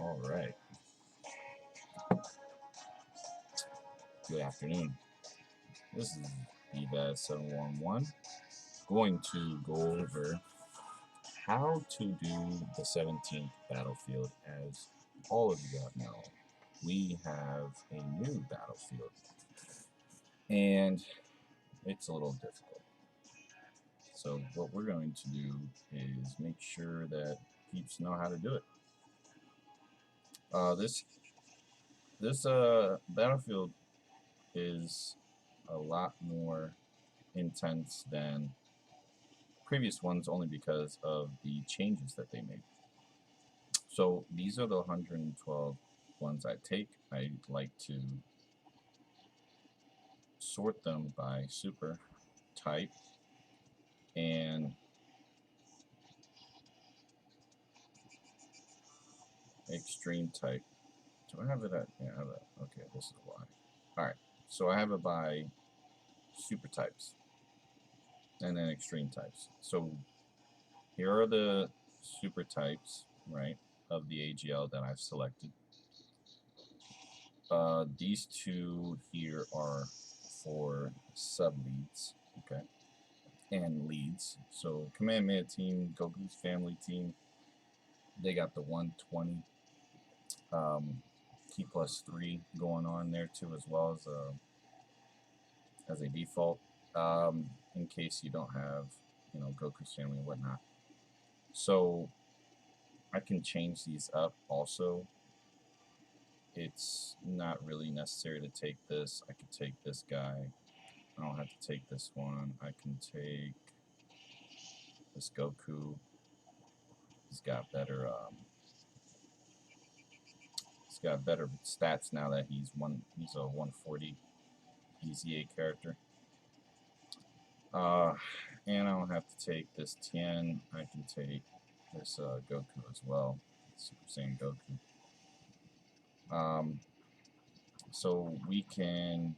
Alright, good afternoon. This is DBZ 711. Going to go over how to do the 17th battlefield. As all of you know, we have a new battlefield, and it's a little difficult. So what we're going to do is make sure that peeps know how to do it. This battlefield is a lot more intense than previous ones, only because of the changes that they made. So these are the 112 ones I take. I like to sort them by super type and extreme type. Do I have it at? Yeah, I have it. Okay, this is why. Alright, so I have it by super types and then extreme types. So here are the super types, right, of the AGL that I've selected. These two here are for sub leads, okay, and leads. So Kamehameha team, Goku's family team, they got the 120 key plus 3 going on there too, as well as a default, in case you don't have, Goku's family and whatnot. So I can change these up also. It's not really necessary to take this. I could take this guy. I don't have to take this one. I can take this Goku. He's got better stats now that he's a 140 EZA character. And I don't have to take this Tien. I can take this Goku as well, Super Saiyan Goku. So we can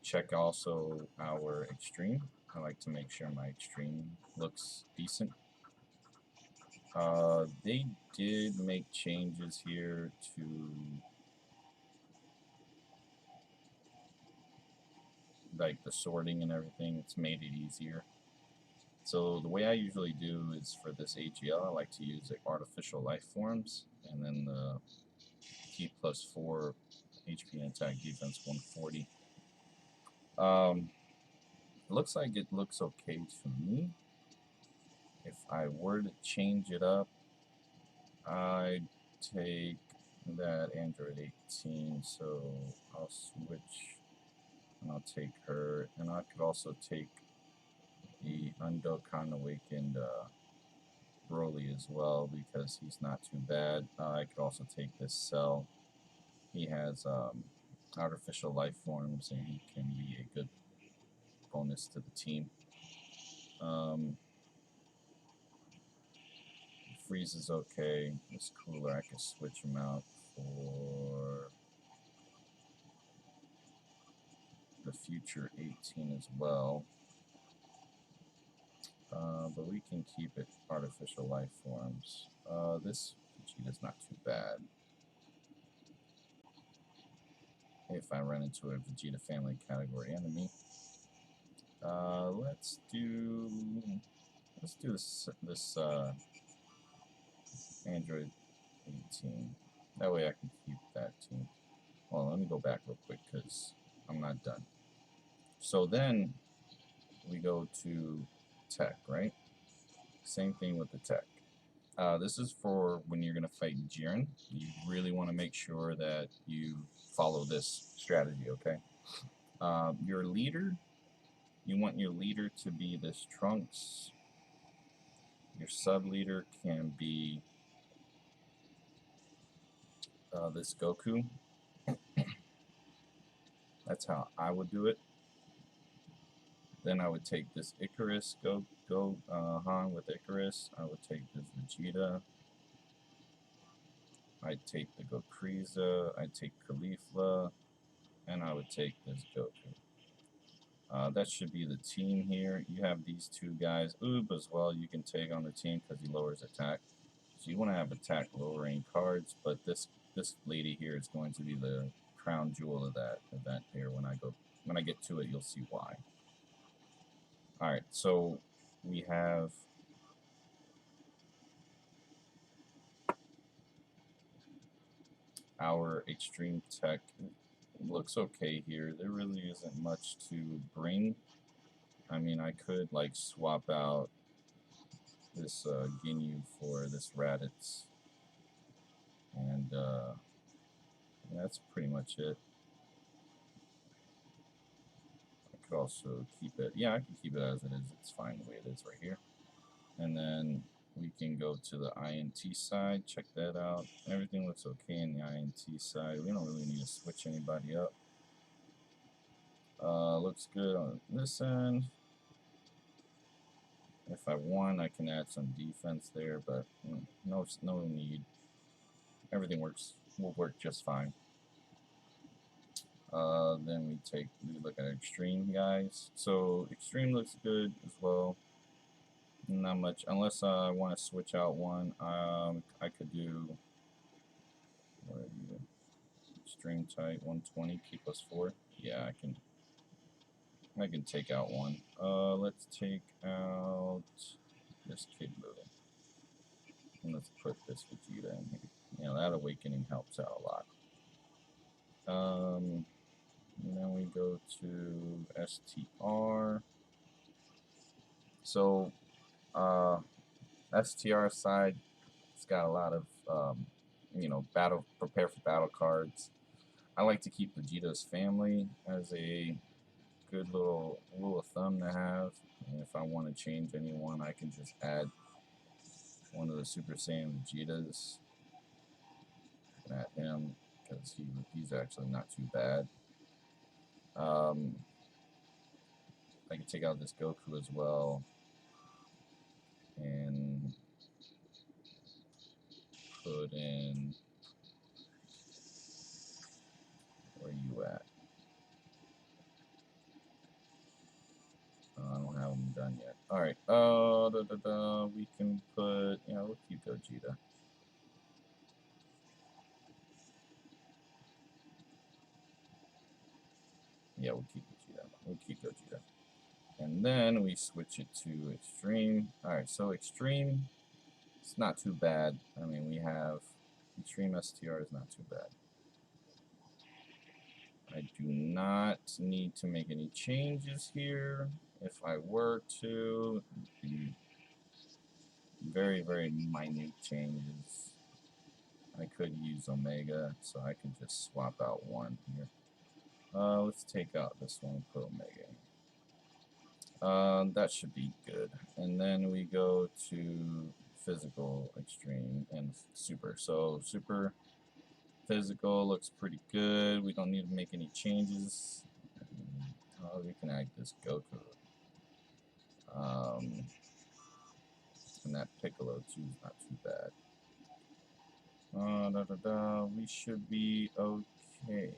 check also our extreme. I like to make sure my extreme looks decent. They did make changes here to like the sorting and everything. It's made it easier. So the way I usually do is for this AGL, I like to use like artificial life forms, and then the T plus 4 HP and attack defense 140. It looks like it looks okay to me. If I were to change it up, I'd take that Android 18, so I'll switch and I'll take her, and I could also take the Dokkan awakened Broly as well, because he's not too bad. I could also take this Cell. He has artificial life forms, and he can be a good bonus to the team. Freeze is okay. This Cooler, I can switch him out for the future 18 as well. But we can keep it artificial life forms. This Vegeta's not too bad. If I run into a Vegeta family category enemy. Let's do this Android 18. That way I can keep that team. Well, let me go back real quick because I'm not done. So then we go to tech, right? Same thing with the tech. This is for when you're going to fight Jiren. You really want to make sure that you follow this strategy, okay? Your leader, you want your leader to be this Trunks. Your sub-leader can be this Goku. That's how I would do it. Then I would take this Icarus, Han with Icarus. I would take this Vegeta. I'd take the Gokriza. I'd take Caulifla. And I would take this Goku. That should be the team here. You have these two guys. Oob as well you can take on the team because he lowers attack. So you want to have attack lowering cards, but this lady here is going to be the crown jewel of that event here. When I get to it, you'll see why. All right, so we have our extreme tech. It looks okay here. There really isn't much to bring. I mean, I could like swap out this Ginyu for this Raditz, and that's pretty much it. I could also keep it. Yeah, I can keep it as it is. It's fine the way it is right here. And then we can go to the INT side. Check that out. Everything looks okay in the INT side. We don't really need to switch anybody up. Looks good on this end. If I want, I can add some defense there, but no need. Everything will work just fine. Then we look at extreme, guys. So extreme looks good as well. Not much, unless I want to switch out one. I could do what are you? Extreme type 120 P +4. Yeah, I can take out one. Let's take out this kid little. And let's put this Vegeta in here. You know, that awakening helps out a lot. And then we go to STR. So, STR side, it's got a lot of, prepare for battle cards. I like to keep Vegeta's family as a good little rule of thumb to have. And if I want to change anyone, I can just add one of the Super Saiyan Vegetas at him because he's actually not too bad. I can take out this Goku as well and put in, where you at? I don't have them done yet. All right. We can put, we'll keep Gogeta. Yeah, we'll keep Gogeta. We'll keep Gogeta. And then we switch it to extreme. All right, so extreme, it's not too bad. I mean, we have extreme STR is not too bad. I do not need to make any changes here. If I were to, very, very minute changes. I could use Omega, so I could just swap out one here. Let's take out this one, put Omega in. That should be good. And then we go to physical, extreme, and super. So super physical looks pretty good. We don't need to make any changes. We can add this Goku. And that Piccolo too is not too bad. We should be okay.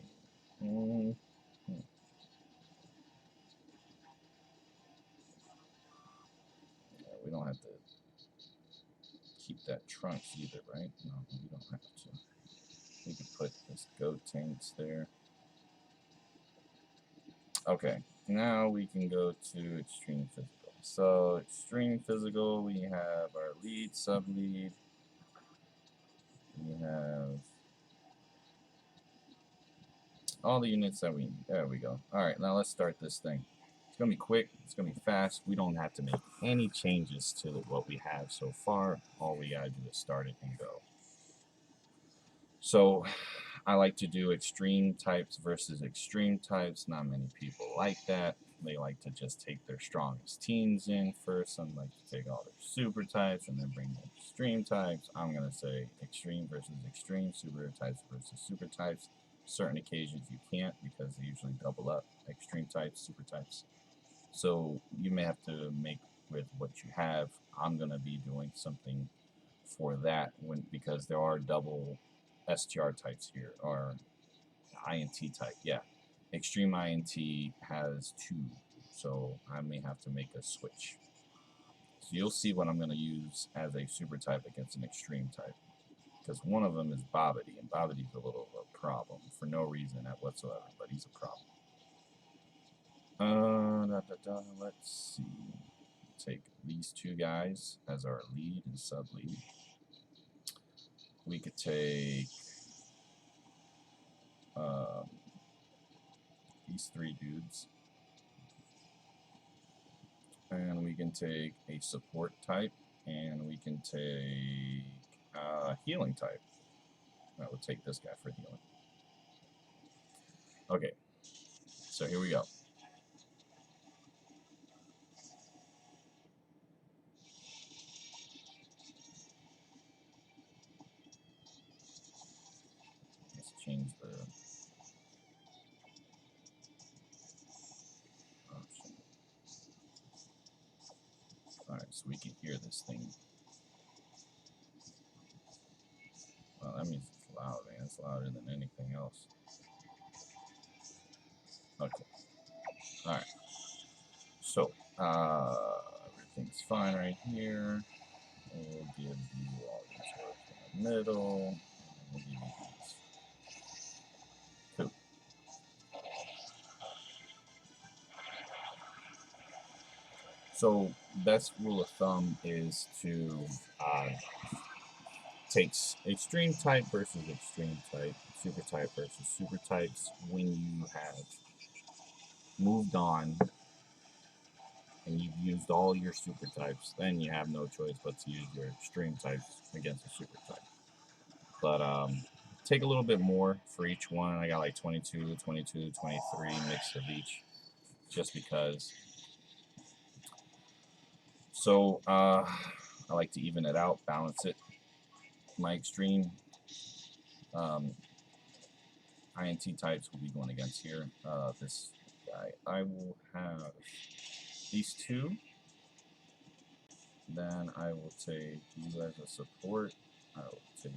Yeah, we don't have to keep that Trunks either, right? No, we don't have to. We can put this Gotenks there. Okay, now we can go to extreme physical. So extreme physical, we have our lead, sub-lead. We have all the units that we need. There we go. All right, now let's start this thing. It's going to be quick. It's going to be fast. We don't have to make any changes to what we have so far. All we got to do is start it and go. So I like to do extreme types versus extreme types. Not many people like that. They like to just take their strongest teams in first. Some like to take all their super types and then bring the extreme types. I'm going to say extreme versus extreme, super types versus super types. Certain occasions you can't because they usually double up, extreme types, super types. So you may have to make with what you have. I'm going to be doing something for that because there are double STR types here, or INT type, yeah. Extreme INT has 2, so I may have to make a switch. you'll see what I'm going to use as a super type against an extreme type. Because one of them is Babidi, and Babidi's a little of a problem for no reason whatsoever, but he's a problem. Let's see. Take these two guys as our lead and sub-lead. We could take these three dudes. And we can take a support type, and we can take a healing type. I would take this guy for healing. Okay, so here we go. Let's change the option. Alright, so we can hear this thing. Well, that means it's loud, man. It's louder than anything else. Okay. Alright. So, everything's fine right here. We'll give you all these words in the middle. And we'll give you these. Cool. So, best rule of thumb is to take extreme type versus extreme type, super type versus super types when you have moved on and you've used all your super types. Then you have no choice but to use your extreme types against a super type. But take a little bit more for each one. I got like 22, 22, 23 mix of each, just because. So I like to even it out, balance it. My extreme INT types will be going against here. This guy, I will have these two. Then I will take you as a support. I will take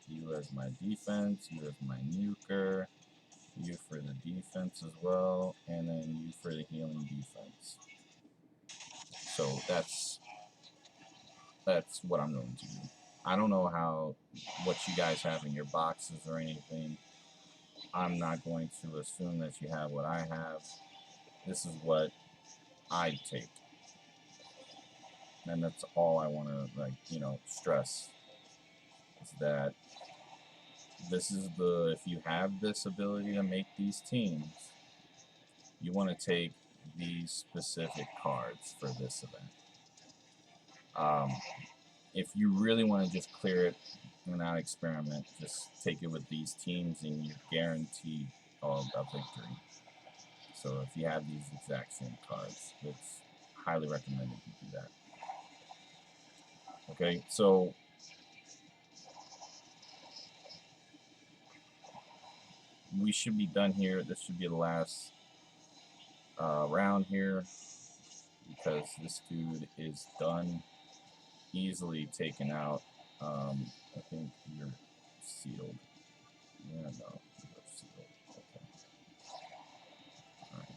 you as my defense, you as my nuker, you for the defense as well, and then you for the healing defense. So that's what I'm going to do. I don't know what you guys have in your boxes or anything. I'm not going to assume that you have what I have. This is what I take. And that's all I want to, stress is that this is if you have this ability to make these teams, you want to take these specific cards for this event. If you really want to just clear it and not experiment, just take it with these teams and you're guaranteed a victory. So if you have these exact same cards, it's highly recommended you do that. Okay, so we should be done here. This should be the last round here, because this dude is done, easily taken out. I think you're sealed. Yeah, no, you're sealed. Okay. All right.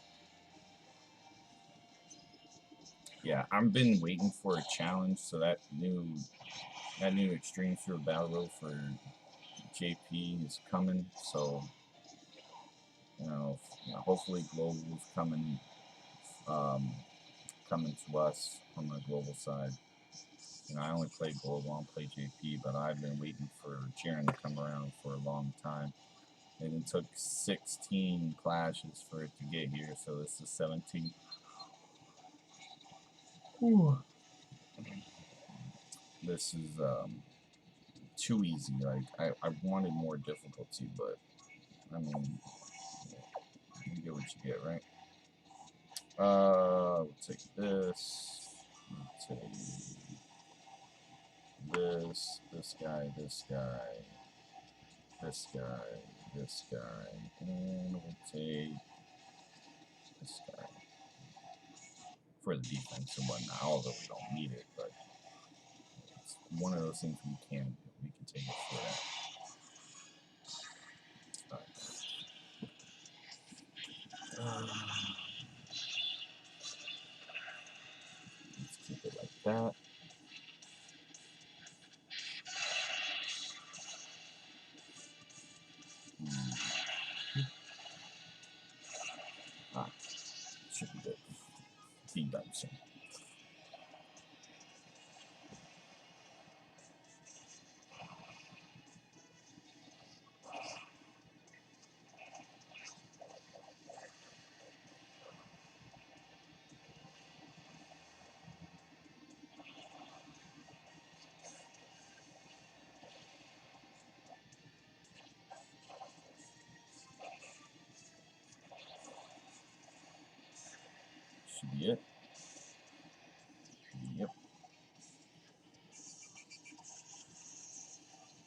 Yeah, I've been waiting for a challenge, so that new Extreme Super Battle Road for JP is coming. So hopefully Global's coming to us on the global side. I only play global, I don't play JP, but I've been waiting for Jiren to come around for a long time. It even took 16 clashes for it to get here, so this is 17. Whew. This is too easy. Like I wanted more difficulty, but I mean, you get what you get, right? We'll take this. We'll take this guy, this guy, this guy, this guy, and we'll take this guy for the defense and whatnot. Although we don't need it, but it's one of those things we can do. We can take it for that. Let's keep it like that. should be it. Yep.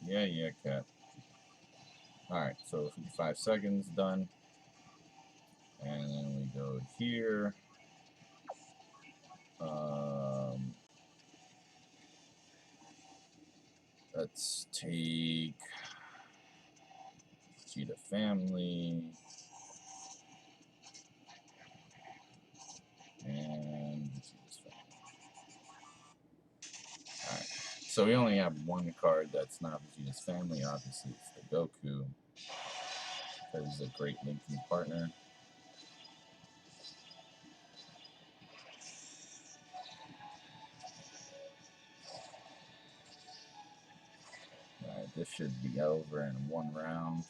Yeah, cat. Alright, so 55 seconds done. And then we go here. Let's take Cheetah Family. And alright. So we only have one card that's not Vegeta's family. Obviously, it's the Goku. Because he's a great linking partner. Alright, this should be over in one round.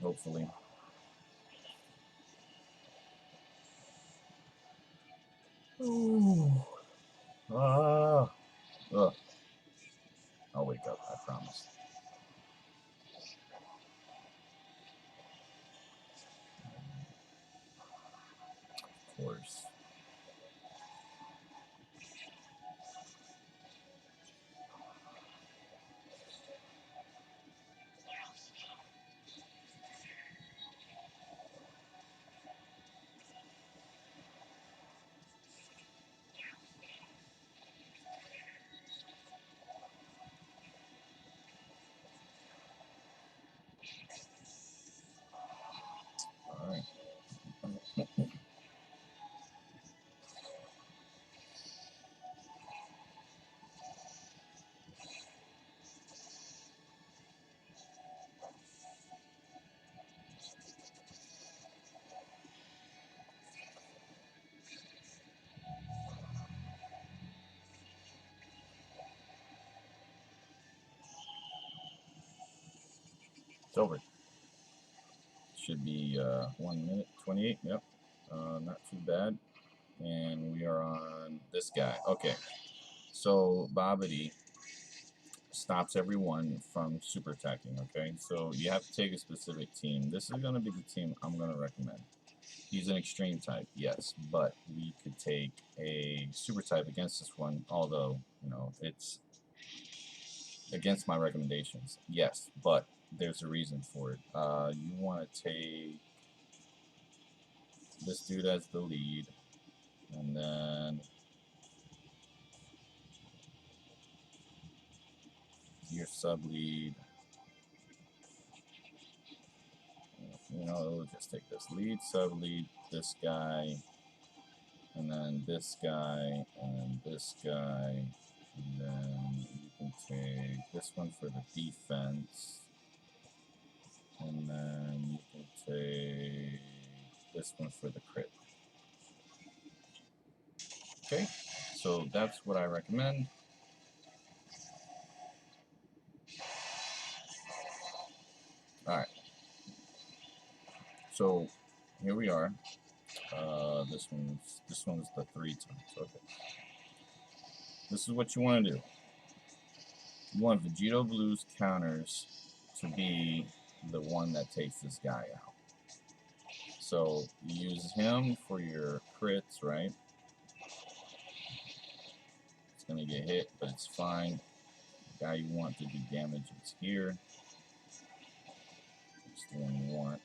Hopefully. Ooh. Ah. Ugh. I'll wake up, I promise. Of course. Alright. It's over. Should be 1 minute 28. Yep. Not too bad. And we are on this guy. Okay. So Babidi stops everyone from super attacking. Okay. So you have to take a specific team. This is going to be the team I'm going to recommend. He's an extreme type, yes, but we could take a super type against this one, although, you know, it's against my recommendations. Yes, but there's a reason for it. You want to take this dude as the lead, and then your sub lead. You know, we'll just take this lead, sub lead, this guy, and then this guy, and this guy, and then you can take this one for the defense, and then you can take this one for the crit. Okay, so that's what I recommend. Alright, so here we are. This one's the 3 times. Okay. This is what you want to do. You want Vegito Blue's counters to be the one that takes this guy out. So you use him for your crits, right? It's gonna get hit, but it's fine. The guy you want to do damage is here. It's the one you want.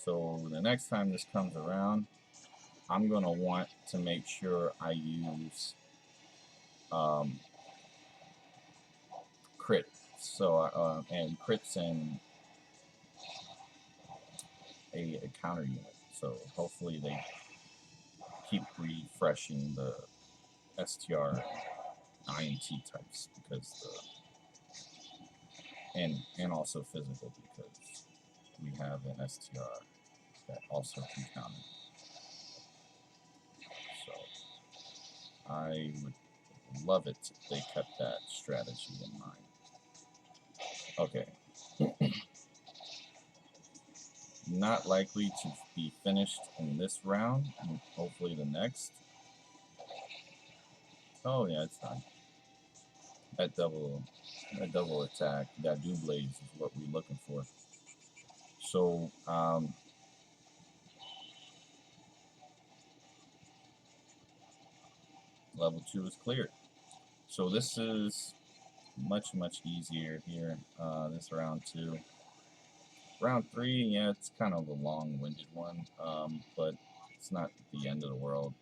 So the next time this comes around, I'm gonna want to make sure I use crit. So and crits in a counter unit. So hopefully they keep refreshing the STR INT types because and also physical because we have an STR that also can counter. So I would love it if they kept that strategy in mind. Okay. Not likely to be finished in this round. Hopefully the next. Oh yeah, it's done. That double attack, that doublades is what we're looking for. So Level 2 is cleared. So this is much easier here. This round 2. Round 3, yeah, it's kind of a long-winded one, but it's not the end of the world.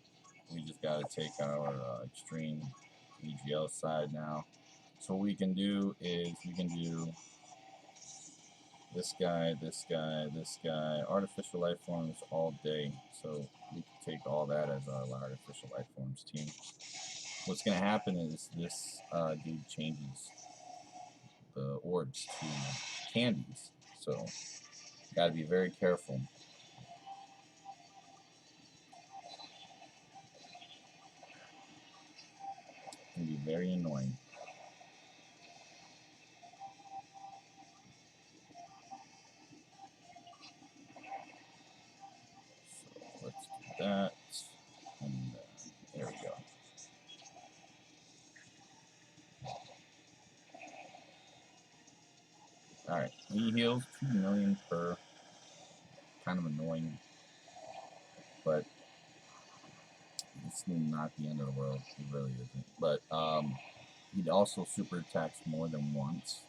We just got to take our extreme EGL side now. So what we can do is we can do this guy, this guy, this guy, artificial life forms all day. So we can take all that as our artificial life forms team. What's going to happen is this dude changes the orbs to candies. So got to be very careful. It can be very annoying. So let's do that. And there we go. Alright, he heals 2 million per. Kind of annoying, but it's not the end of the world. It really isn't. But he also super attacks more than once,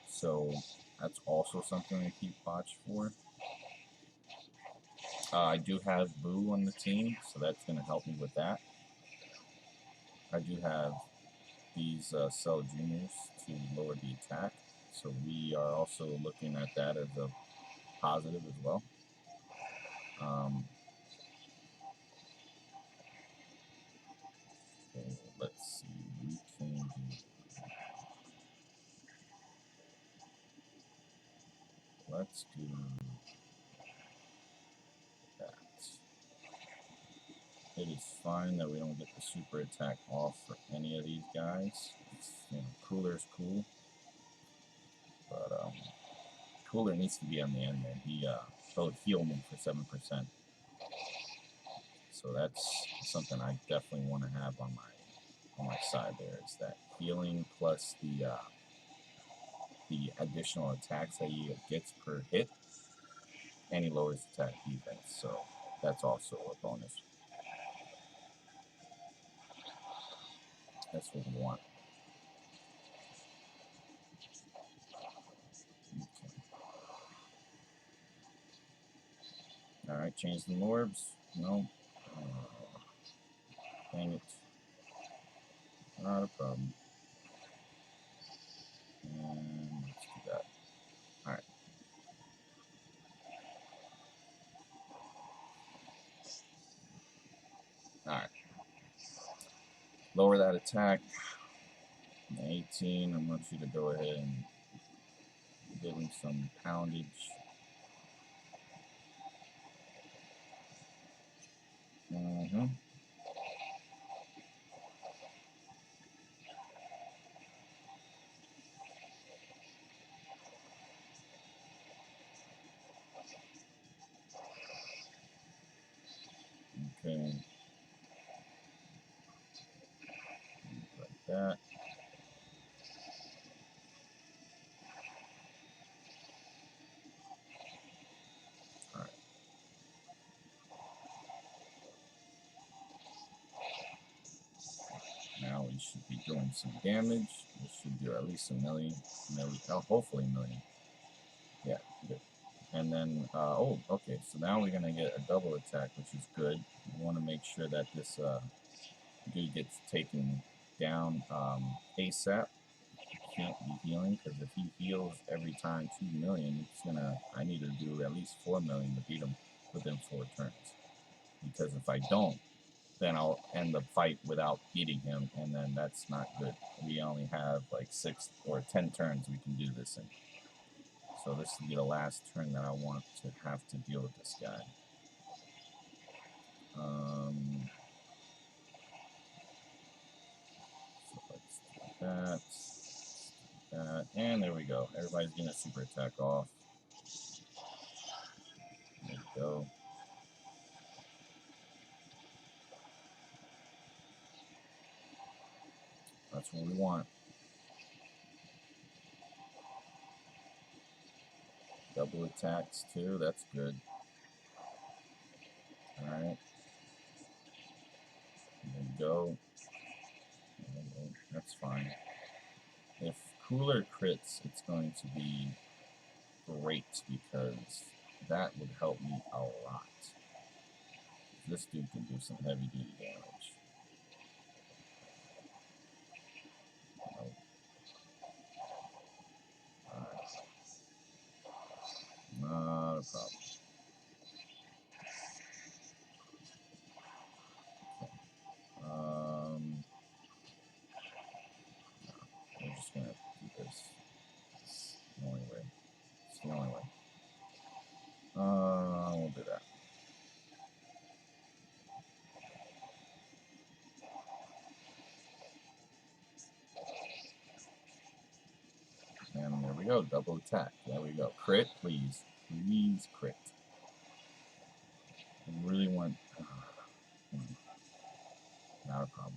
so that's also something to keep watch for. I do have Boo on the team, so that's going to help me with that. I do have these Cell Juniors to lower the attack, so we are also looking at that as a positive as well. So let's see, we can do. Let's do that. It is fine that we don't get the super attack off for any of these guys. It's, Cooler is cool, but Cooler needs to be on the end there. He'll heal me for 7%. So that's something I definitely want to have on my side there. Is that healing plus the additional attacks that he gets per hit, and he lowers attack defense. So that's also a bonus. That's what we want. Okay. Alright, change the orbs. No. Dang it. Not a problem. And let's do that. Alright. Alright. Lower that attack. 18. I want you to go ahead and give him some poundage. Mm-hmm. Okay. Like that. Alright. Now we should be doing some damage. We should do at least a million. Hopefully a million. Yeah, good. And then, okay, so now we're going to get a double attack, which is good. We want to make sure that this dude gets taken down ASAP. He can't be healing, because if he heals every time 2 million, I need to do at least 4 million to beat him within 4 turns. Because if I don't, then I'll end the fight without beating him, and then that's not good. We only have like 6 or 10 turns we can do this in. So this will be the last turn that I want to have to deal with this guy. So let's do that. And there we go. Everybody's getting a super attack off. There we go. That's what we want. Double attacks too, that's good. Alright. There we go. It's fine. If Cooler crits, it's going to be great because that would help me a lot. This dude can do some heavy duty damage. Nope. Not a problem. We're just gonna do this. It's the only way. It's the only way. We'll do that. And there we go, double attack. There we go. Crit, please. Please crit. I really want... not a problem.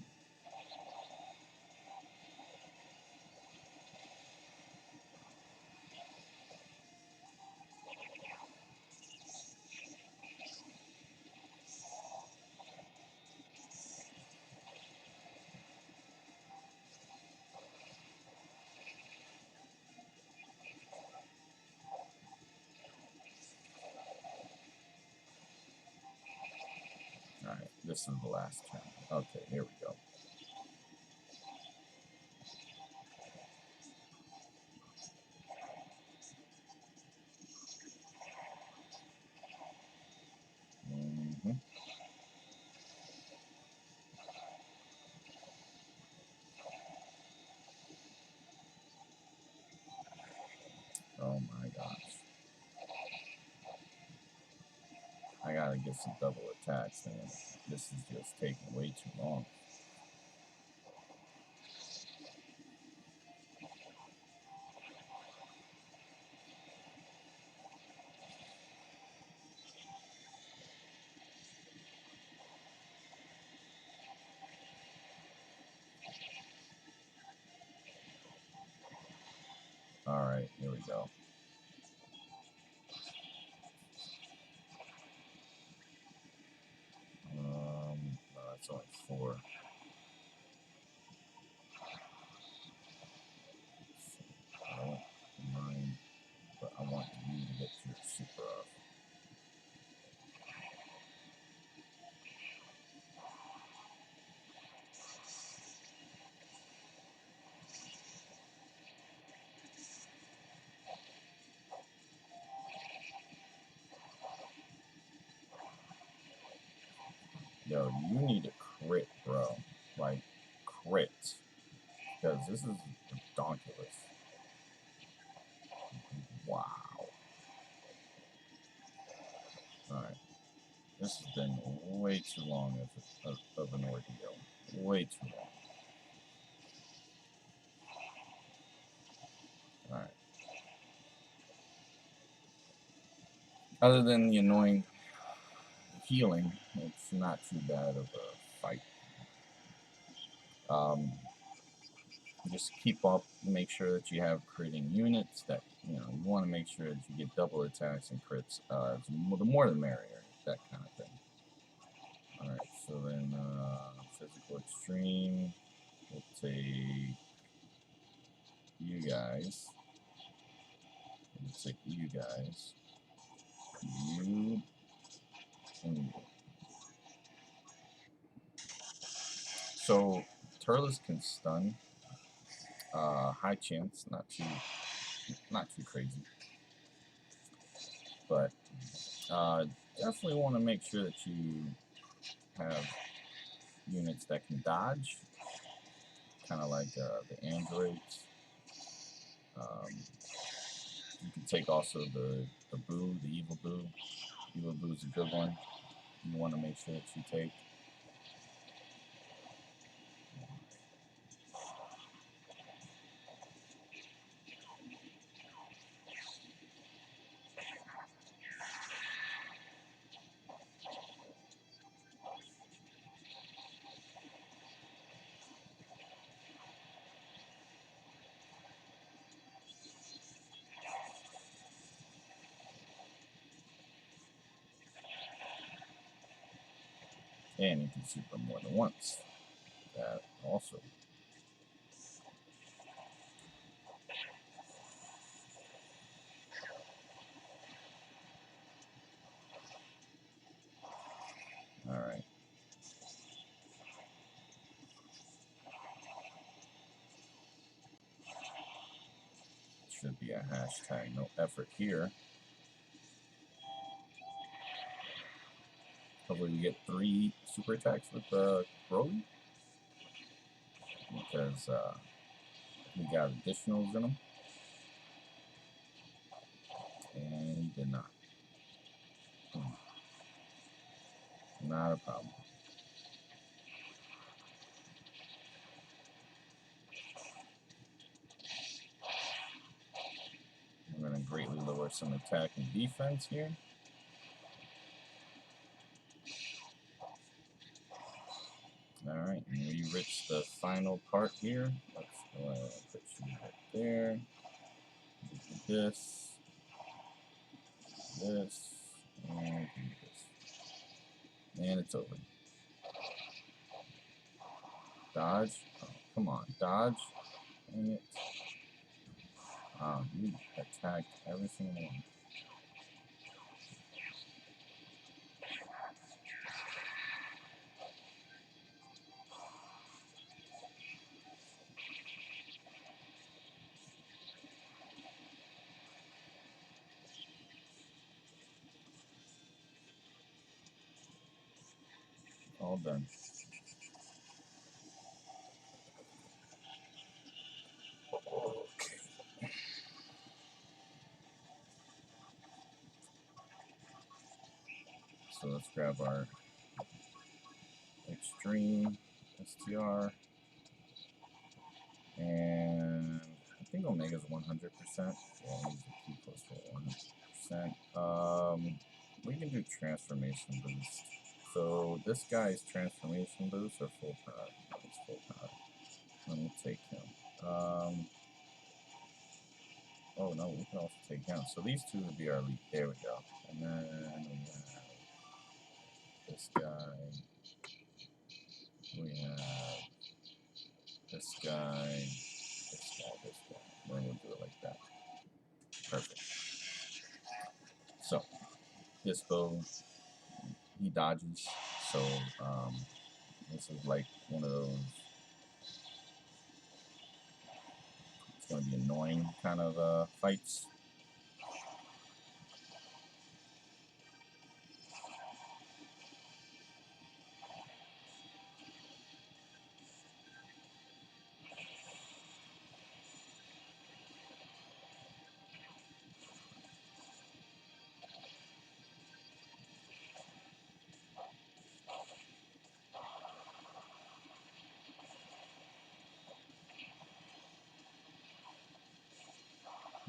Alright, this is the last turn. Okay, here we go. Oh my gosh. I gotta get some double attacks, man. This is just taking way too long. Alright, here we go. That's only 4. I don't mind, but I want you to get your super off. Yo, you need a crit, bro. Like, crit. Because this is ridiculous. Wow. Alright. This has been way too long of an ordeal. Way too long. Alright. Other than the annoying healing, it's not too bad of a fight. Just keep up, make sure that you have critting units that, you know, you want to make sure that you get double attacks and crits. The more the merrier, that kind of thing. Alright, so then physical extreme, we'll take you guys. We'll take you guys. You and you. So Turles can stun. High chance, not too crazy. But definitely want to make sure that you have units that can dodge, kind of like the androids. You can take also the Boo, the Evil Boo. Evil Boo is a good one. You want to make sure that you take. And you can super more than once. That also. should be a hashtag no effort here. Hopefully we get 3 super attacks with Broly, because we got additionals in them, and he did not. Not a problem. I'm going to greatly lower some attack and defense here. Alright, and we reach the final part here. Let's go ahead and put you right there. Do this, and do this. And it's over. Dodge. Oh, come on, dodge. Dang it. You attacked every single one. All done. Okay. So let's grab our extreme STR. And I think Omega's 100%. Yeah, he's too close to 100%. We can do transformation boost. So this guy's transformation boost or full power? No, it's full power. Let me take him. Oh no, we can also take him. So these two would be our lead. There we go. And then we have this guy. We have this guy. This guy. Then we'll do it like that. Perfect. So Dispo, he dodges. So this is like one of those. It's going to be annoying kind of fights.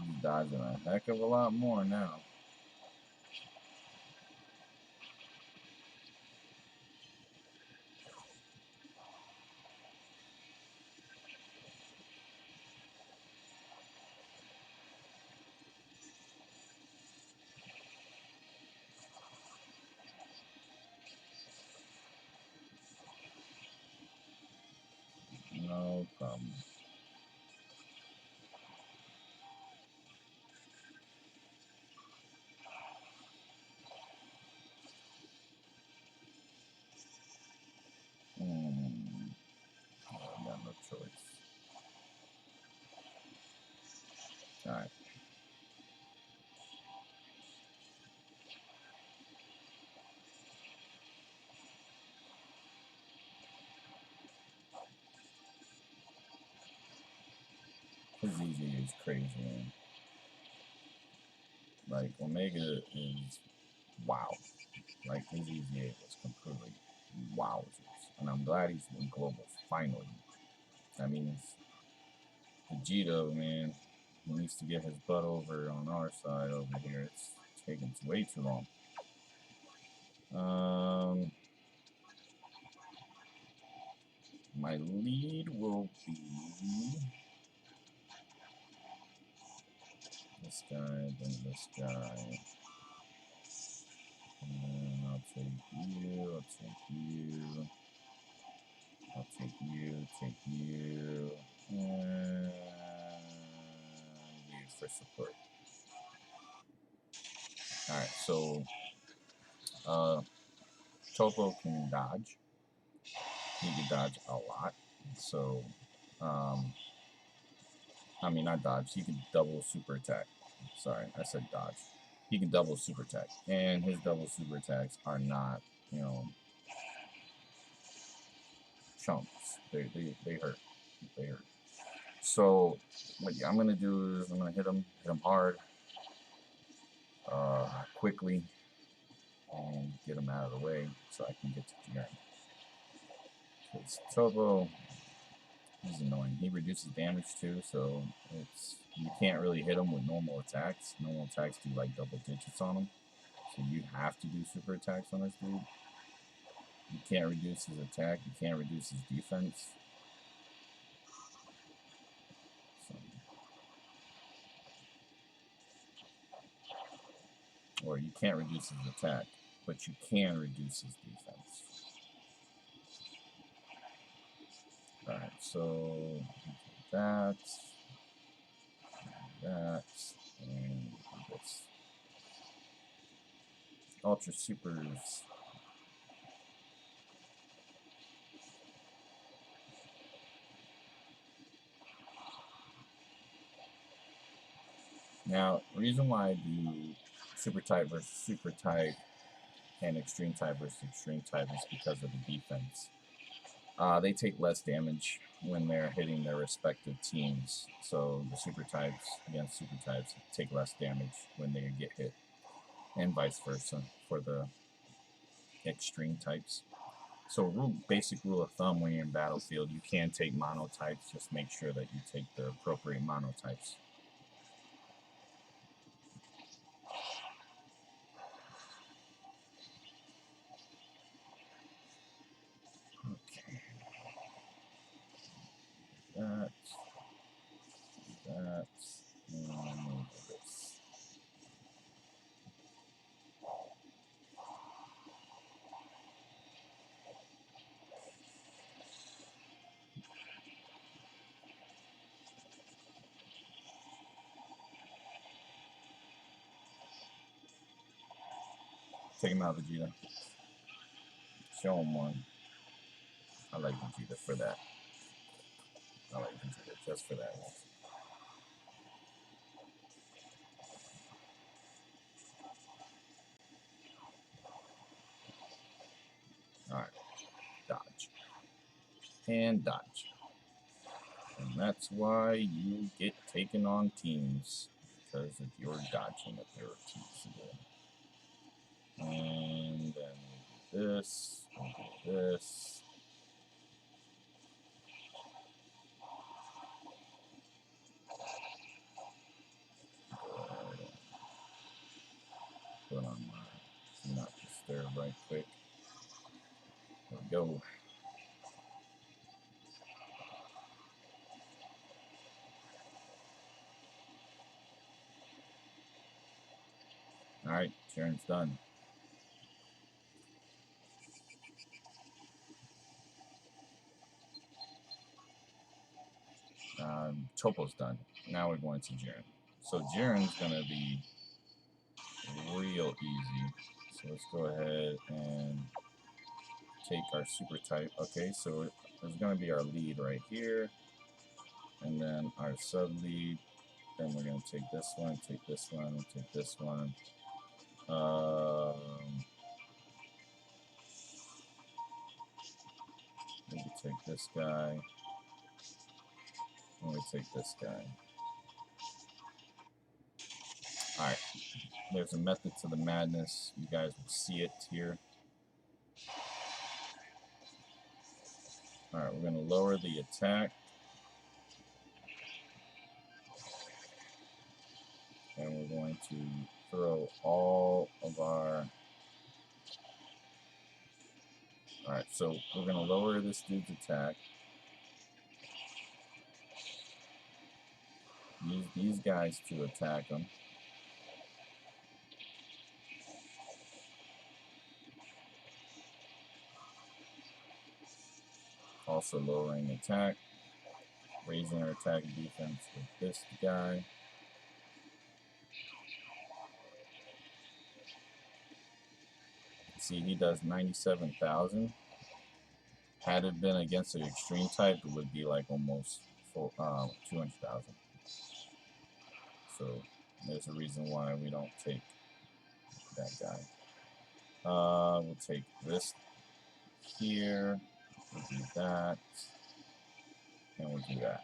He's dodging a heck of a lot more now. No problem. I got no choice. Alright. His EZ is crazy, man. Like, Omega is wow. Like, his EZA was completely wowzers. And I'm glad he's in global finally. That means Vegito, man, he needs to get his butt over on our side over here. It's taking way too long. My lead will be this guy, then this guy. And then I'll take you, I'll take you, I'll take you, take you, and you for support. Alright, so Topo can dodge. He can dodge a lot. So I mean, not dodge. He can double super attack. Sorry, I said dodge. He can double super attack, and his double super attacks are not, you know, chunks. They hurt. They hurt. So what I'm gonna do is I'm gonna hit him hard, quickly, and get him out of the way so I can get to Jiren. Because Tobo, he's annoying. He reduces damage too, so you can't really hit him with normal attacks. Normal attacks do like double digits on him, so you have to do super attacks on this dude. You can't reduce his attack. You can't reduce his defense. So, or you can't reduce his attack, but you can reduce his defense. Alright, so that, and this. Ultra Supers. Now, the reason why I do super type versus super type and extreme type versus extreme type is because of the defense. They take less damage when they're hitting their respective teams. So the super types against super types take less damage when they get hit, and vice versa for the extreme types. So basic rule of thumb when you're in Battlefield, you can take monotypes. Just make sure that you take the appropriate monotypes. Okay. That, and this. Take him out, Vegeta. Show him one. I like Vegeta for that. I like Vegeta just for that. Alright. Dodge. And dodge. And that's why you get taken on teams. Because of your dodging abilities again. And then we do this. We do this. Put on my not disturb right quick. There we go. Alright, Jiren's done. Topo's done. Now we're going to Jiren. So Jiren's going to be real easy. So let's go ahead and take our super type. Okay, so there's going to be our lead right here. And then our sub lead. Then we're going to take this one, take this one, take this one. Maybe take this guy. And we take this guy. Alright. There's a method to the madness. You guys will see it here. Alright, we're going to lower the attack. And we're going to throw all of our... Alright, so we're going to lower this dude's attack. Use these guys to attack him. Also lowering attack. Raising our attack defense with this guy. See, he does 97,000. Had it been against an extreme type, it would be like almost 200,000. So there's a reason why we don't take that guy. We'll take this here. We'll do that. And we'll do that.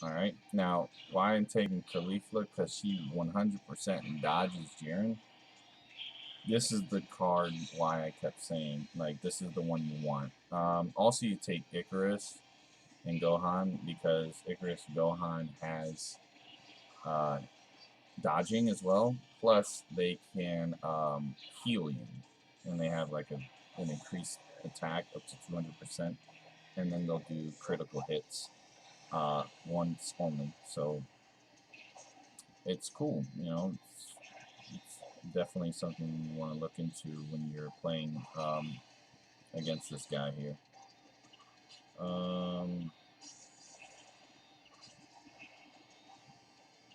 Alright, now, why I'm taking Caulifla? Because she 100% dodges Jiren. This is the card why I kept saying, like, this is the one you want. Also, you take Icarus and Gohan, because Icarus and Gohan has dodging as well. Plus, they can heal you. And they have, like, an increased attack up to 200%. And then they'll do critical hits once only. So, it's cool, you know. It's definitely something you want to look into when you're playing against this guy here.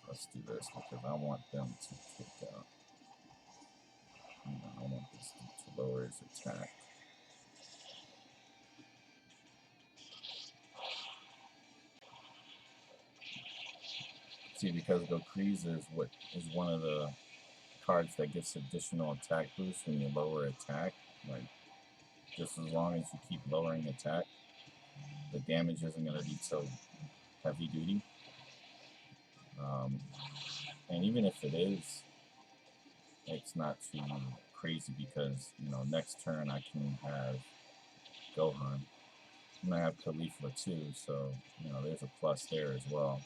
Let's do this because I want them to kick out. I want this to lower his attack. See, because Gokriza is one of the cards that gets additional attack boost when you lower attack. Like, just as long as you keep lowering attack, the damage isn't going to be so heavy duty. And even if it is, it's not too crazy because, you know, next turn I can have Gohan. I'm going to have Caulifla too, so, you know, there's a plus there as well.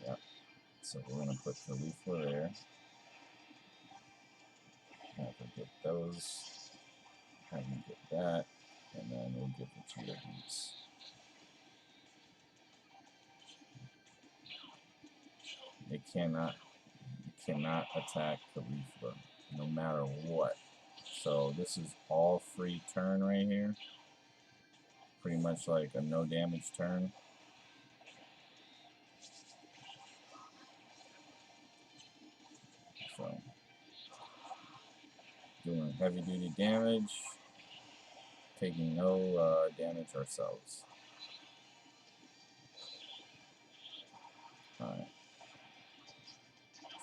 Yep. So we're going to put Caulifla there. Have to get those. Have them get that. And then we'll get the Cheetah Beats. It cannot attack Caulifla, no matter what. So this is all free turn right here. Pretty much like a no damage turn. So doing heavy duty damage, taking no damage ourselves. Alright.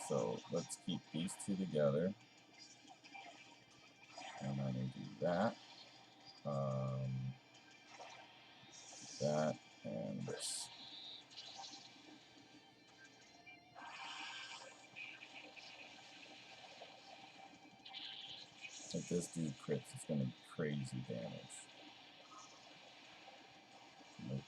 So let's keep these two together. And then we do that. That and this. If this dude crits, it's going to be crazy damage. Nope.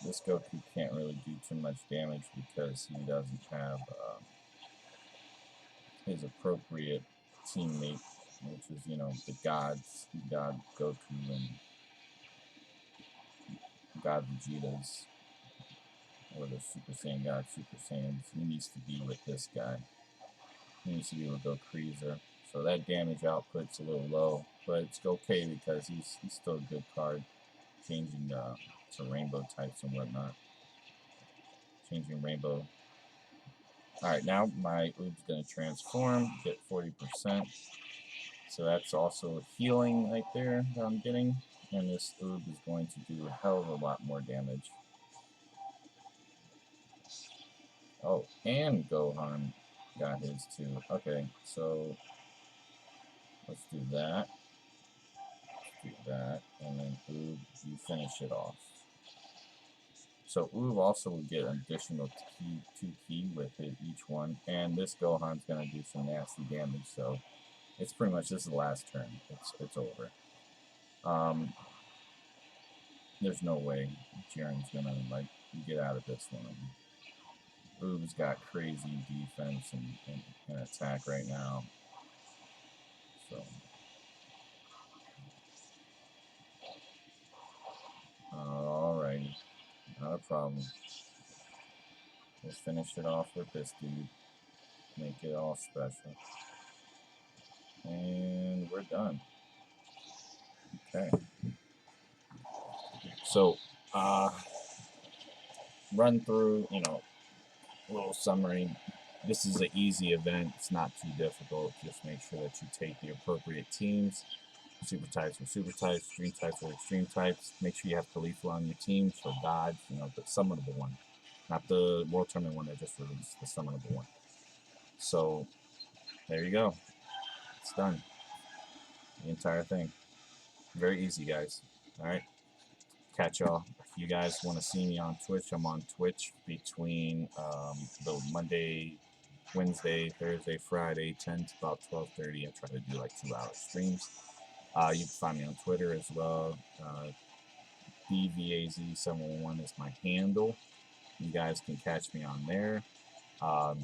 This Goku can't really do too much damage because he doesn't have his appropriate teammate, which is, you know, the God Goku and God Vegetas, or the Super Saiyan God Super Saiyans. He needs to be with this guy. He needs to be with Gokriza. So that damage output's a little low, but it's okay because he's still a good card, changing to rainbow types and whatnot. Changing rainbow. Alright, now my Oob's going to transform, get 40%. So that's also healing right there that I'm getting. And this Oob is going to do a hell of a lot more damage. Oh, and Gohan got his too. Okay, so let's do that. Let's do that. And then Oob, you finish it off. So Oob also will get an additional 2 key with each one. And this Gohan's going to do some nasty damage. So it's pretty much, this is the last turn. It's over. There's no way Jiren's going to, like, get out of this one. Oob's got crazy defense and attack right now. So. Alrighty. Not a problem. Let's finish it off with this dude. Make it all special. And we're done. Okay. So, run through, you know, a little summary. This is an easy event. It's not too difficult. Just make sure that you take the appropriate teams. Super types for super types, extreme types for extreme types. Make sure you have Khalifa on your team, so dodge, the summonable one. Not the World Tournament one that just released, the summonable one. So, there you go. It's done. The entire thing. Very easy, guys. Alright? Catch y'all. If you guys want to see me on Twitch, I'm on Twitch between the Monday, Wednesday, Thursday, Friday, 10 to about 12:30. I try to do like 2-hour streams. You can find me on Twitter as well. DBZ711 is my handle. You guys can catch me on there. I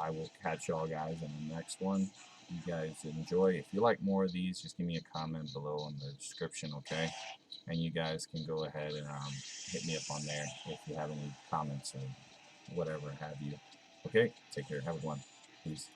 will catch y'all guys in the next one. You guys enjoy. If you like more of these, just give me a comment below in the description, okay? And you guys can go ahead and hit me up on there if you have any comments or whatever have you. Okay, take care. Have a good one. Peace.